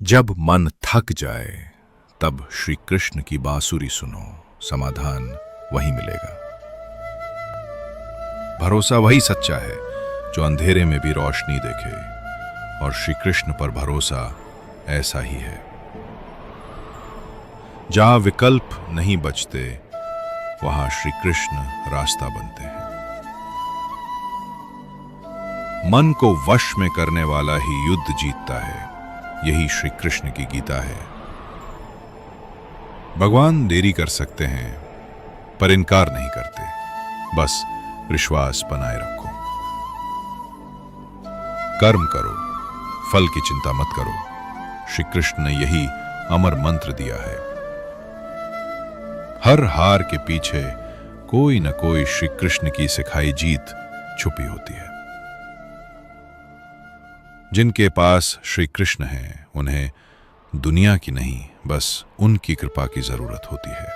जब मन थक जाए तब श्री कृष्ण की बांसुरी सुनो, समाधान वही मिलेगा। भरोसा वही सच्चा है जो अंधेरे में भी रोशनी देखे, और श्री कृष्ण पर भरोसा ऐसा ही है। जहां विकल्प नहीं बचते वहां श्री कृष्ण रास्ता बनते हैं। मन को वश में करने वाला ही युद्ध जीतता है, यही श्री कृष्ण की गीता है। भगवान देरी कर सकते हैं पर इनकार नहीं करते, बस विश्वास बनाए रखो। कर्म करो, फल की चिंता मत करो। श्री कृष्ण ने यही अमर मंत्र दिया है। हर हार के पीछे कोई न कोई श्री कृष्ण की सिखाई जीत छुपी होती है। जिनके पास श्री कृष्ण है उन्हें दुनिया की नहीं, बस उनकी कृपा की जरूरत होती है।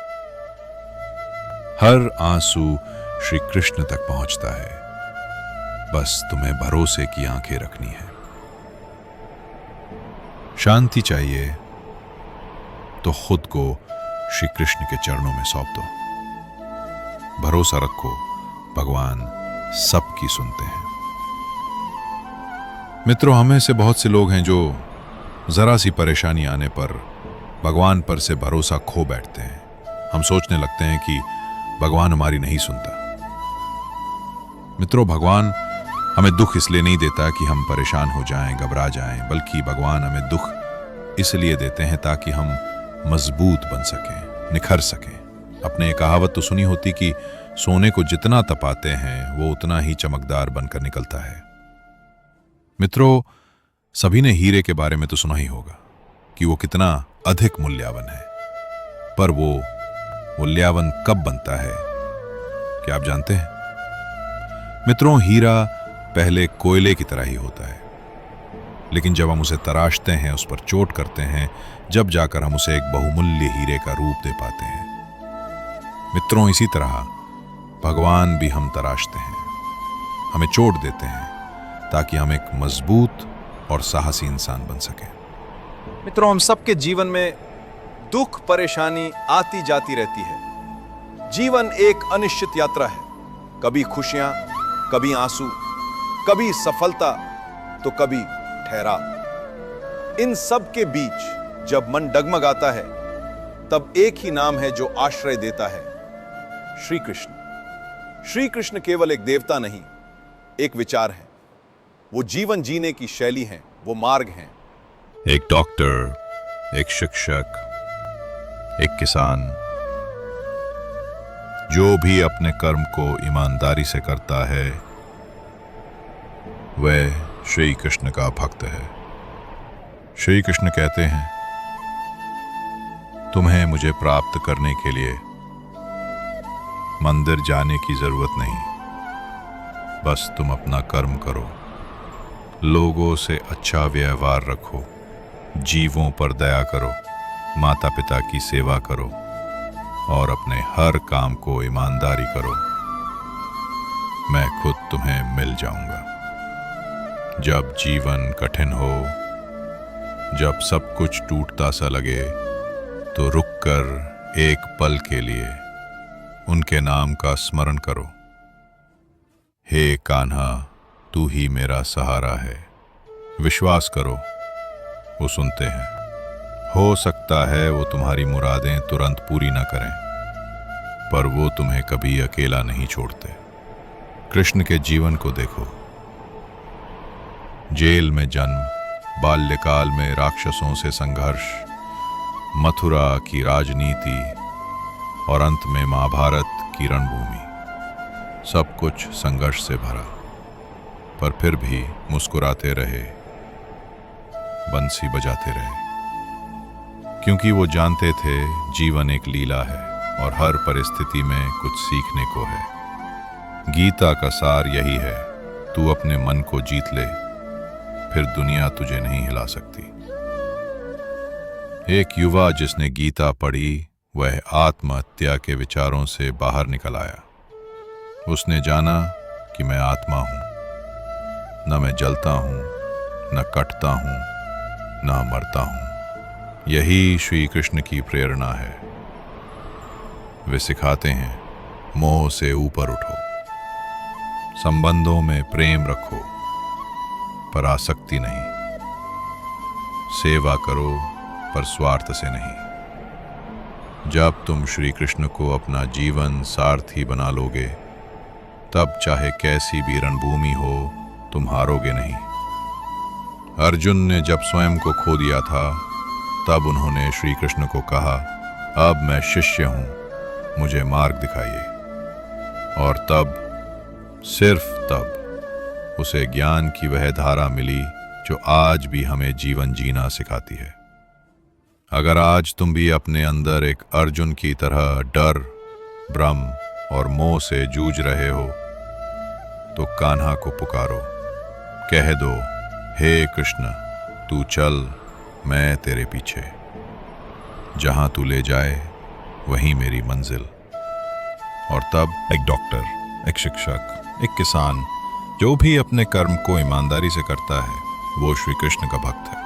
हर आंसू श्री कृष्ण तक पहुंचता है, बस तुम्हें भरोसे की आंखें रखनी है। शांति चाहिए तो खुद को श्री कृष्ण के चरणों में सौंप दो। भरोसा रखो, भगवान सबकी सुनते हैं। मित्रों, हमें से बहुत से लोग हैं जो जरा सी परेशानी आने पर भगवान पर से भरोसा खो बैठते हैं। हम सोचने लगते हैं कि भगवान हमारी नहीं सुनता। मित्रों, भगवान हमें दुख इसलिए नहीं देता कि हम परेशान हो जाएं, घबरा जाएं, बल्कि भगवान हमें दुख इसलिए देते हैं ताकि हम मजबूत बन सकें, निखर सकें। अपने एक कहावत तो सुनी होती कि सोने को जितना तपाते हैं वो उतना ही चमकदार बनकर निकलता है। मित्रों, सभी ने हीरे के बारे में तो सुना ही होगा कि वो कितना अधिक मूल्यवान है, पर वो मूल्यवान कब बनता है, क्या आप जानते हैं? मित्रों, हीरा पहले कोयले की तरह ही होता है, लेकिन जब हम उसे तराशते हैं, उस पर चोट करते हैं, जब जाकर हम उसे एक बहुमूल्य हीरे का रूप दे पाते हैं। मित्रों, इसी तरह भगवान भी हम तराशते हैं, हमें चोट देते हैं ताकि हम एक मजबूत और साहसी इंसान बन सकें। मित्रों, हम सबके जीवन में दुख परेशानी आती जाती रहती है। जीवन एक अनिश्चित यात्रा है, कभी खुशियां, कभी आंसू, कभी सफलता तो कभी ठहराव। इन सब के बीच जब मन डगमगाता है तब एक ही नाम है जो आश्रय देता है, श्री कृष्ण। श्री कृष्ण केवल एक देवता नहीं, एक विचार है। वो जीवन जीने की शैली है, वो मार्ग हैं। एक डॉक्टर, एक शिक्षक, एक किसान, जो भी अपने कर्म को ईमानदारी से करता है वह श्री कृष्ण का भक्त है। श्री कृष्ण कहते हैं, तुम्हें मुझे प्राप्त करने के लिए मंदिर जाने की जरूरत नहीं, बस तुम अपना कर्म करो, लोगों से अच्छा व्यवहार रखो, जीवों पर दया करो, माता पिता की सेवा करो और अपने हर काम को ईमानदारी करो। मैं खुद तुम्हें मिल जाऊंगा। जब जीवन कठिन हो, जब सब कुछ टूटता सा लगे, तो रुककर एक पल के लिए उनके नाम का स्मरण करो। हे कान्हा, तू ही मेरा सहारा है। विश्वास करो, वो सुनते हैं। हो सकता है वो तुम्हारी मुरादें तुरंत पूरी ना करें, पर वो तुम्हें कभी अकेला नहीं छोड़ते। कृष्ण के जीवन को देखो। जेल में जन्म, बाल्यकाल में राक्षसों से संघर्ष, मथुरा की राजनीति और अंत में महाभारत की रणभूमि, सब कुछ संघर्ष से भरा, पर फिर भी मुस्कुराते रहे, बंसी बजाते रहे, क्योंकि वो जानते थे जीवन एक लीला है और हर परिस्थिति में कुछ सीखने को है। गीता का सार यही है, तू अपने मन को जीत ले, फिर दुनिया तुझे नहीं हिला सकती। एक युवा जिसने गीता पढ़ी वह आत्महत्या के विचारों से बाहर निकल आया। उसने जाना कि मैं आत्मा हूं, न मैं जलता हूं, न कटता हूं, न मरता हूं, यही श्री कृष्ण की प्रेरणा है। वे सिखाते हैं, मोह से ऊपर उठो, संबंधों में प्रेम रखो, पर आसक्ति नहीं, सेवा करो पर स्वार्थ से नहीं। जब तुम श्री कृष्ण को अपना जीवन सारथी बना लोगे, तब चाहे कैसी भी रणभूमि हो, तुम हारोगे नहीं। अर्जुन ने जब स्वयं को खो दिया था, तब उन्होंने श्री कृष्ण को कहा, अब मैं शिष्य हूं, मुझे मार्ग दिखाइए। और तब, सिर्फ तब, उसे ज्ञान की वह धारा मिली जो आज भी हमें जीवन जीना सिखाती है। अगर आज तुम भी अपने अंदर एक अर्जुन की तरह डर, भ्रम और मोह से जूझ रहे हो, तो कान्हा को पुकारो, कह दो, हे कृष्ण, तू चल, मैं तेरे पीछे। जहां तू ले जाए वहीं मेरी मंजिल। और तब एक डॉक्टर, एक शिक्षक, एक किसान, जो भी अपने कर्म को ईमानदारी से करता है, वो श्री कृष्ण का भक्त है।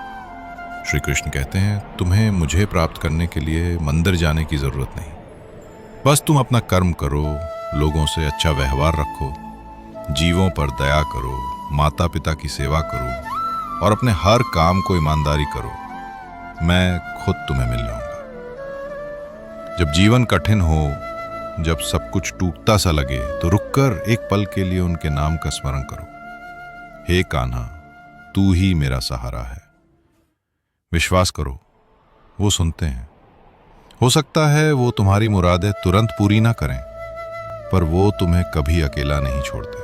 श्री कृष्ण कहते हैं, तुम्हें मुझे प्राप्त करने के लिए मंदिर जाने की जरूरत नहीं, बस तुम अपना कर्म करो, लोगों से अच्छा व्यवहार रखो, जीवों पर दया करो, माता पिता की सेवा करो और अपने हर काम को ईमानदारी करो, मैं खुद तुम्हें मिल जाऊंगा। जब जीवन कठिन हो, जब सब कुछ टूटता सा लगे, तो रुककर एक पल के लिए उनके नाम का स्मरण करो, हे कान्हा, तू ही मेरा सहारा है। विश्वास करो, वो सुनते हैं। हो सकता है वो तुम्हारी मुरादें तुरंत पूरी ना करें, पर वो तुम्हें कभी अकेला नहीं छोड़ते।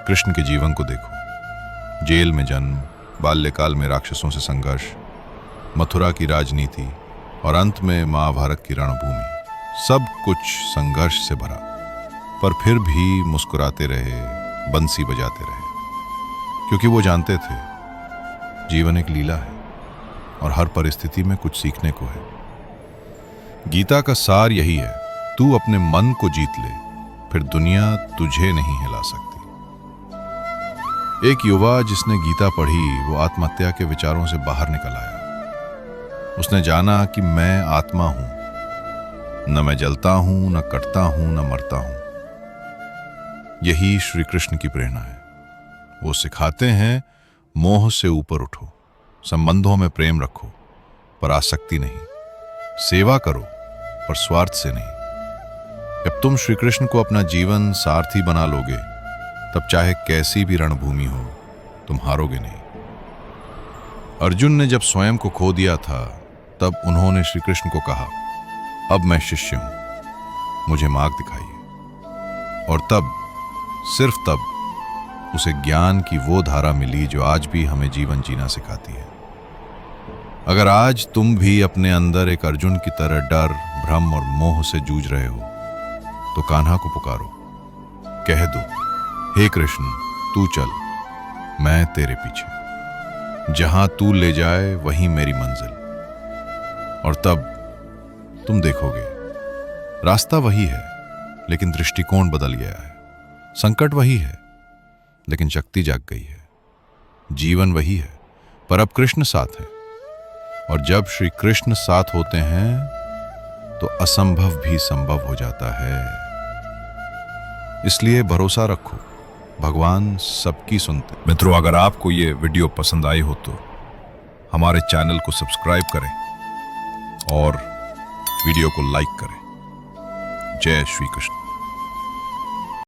कृष्ण के जीवन को देखो, जेल में जन्म, बाल्यकाल में राक्षसों से संघर्ष, मथुरा की राजनीति और अंत में महाभारत की रणभूमि, सब कुछ संघर्ष से भरा, पर फिर भी मुस्कुराते रहे, बंसी बजाते रहे, क्योंकि वो जानते थे जीवन एक लीला है और हर परिस्थिति में कुछ सीखने को है। गीता का सार यही है, तू अपने मन को जीत ले, फिर दुनिया तुझे नहीं हिला सकती। एक युवा जिसने गीता पढ़ी, वो आत्महत्या के विचारों से बाहर निकल आया। उसने जाना कि मैं आत्मा हूं, न मैं जलता हूं, न कटता हूं, न मरता हूं। यही श्री कृष्ण की प्रेरणा है। वो सिखाते हैं, मोह से ऊपर उठो, संबंधों में प्रेम रखो, पर आसक्ति नहीं, सेवा करो पर स्वार्थ से नहीं। जब तुम श्री कृष्ण को अपना जीवन सारथी बना लोगे, तब चाहे कैसी भी रणभूमि हो, तुम हारोगे नहीं। अर्जुन ने जब स्वयं को खो दिया था, तब उन्होंने श्री कृष्ण को कहा, अब मैं शिष्य हूं, मुझे मार्ग दिखाइए। और तब, सिर्फ तब, उसे ज्ञान की वो धारा मिली जो आज भी हमें जीवन जीना सिखाती है। अगर आज तुम भी अपने अंदर एक अर्जुन की तरह डर, भ्रम और मोह से जूझ रहे हो, तो कान्हा को पुकारो, कह दो, हे कृष्ण, तू चल, मैं तेरे पीछे। जहां तू ले जाए वहीं मेरी मंजिल। और तब तुम देखोगे, रास्ता वही है, लेकिन दृष्टिकोण बदल गया है। संकट वही है, लेकिन शक्ति जाग गई है। जीवन वही है, पर अब कृष्ण साथ है। और जब श्री कृष्ण साथ होते हैं, तो असंभव भी संभव हो जाता है। इसलिए भरोसा रखो, भगवान सबकी सुनते। मित्रों, अगर आपको ये वीडियो पसंद आई हो तो हमारे चैनल को सब्सक्राइब करें और वीडियो को लाइक करें। जय श्री कृष्ण।